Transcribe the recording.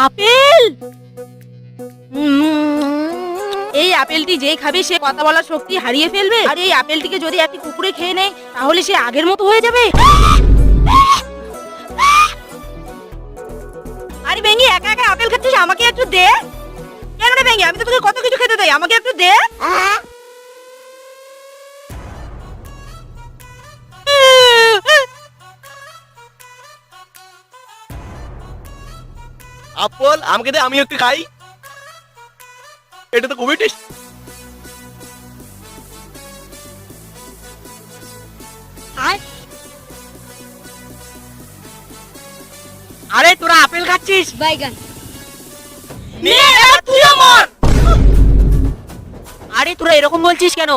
Apple. এই আপেলটি যেই খাবে সে কথা বলার শক্তি হারিয়ে ফেলবে, আর এই আপেলটিকে যদি একটি কুকুরে খেয়ে নেয় তাহলে সে আগের মতো হয়ে যাবে। আরে ভেঙ্গি, একা একা আপেল খাচ্ছিস, আমাকে একটু দে। কেন রে ভেঙ্গি, আমি তো তোকে কত কিছু খেতে দেই, আমাকে একটু দে। আপেল আমাকে দে, আমি একটু খাই। এটা তো খুবই টেস্টি। আরে তোরা আপেল খাচ্ছিস? বাইগান। নে, এবার তুইও মর। আরে তোরা এরকম বলছিস কেন?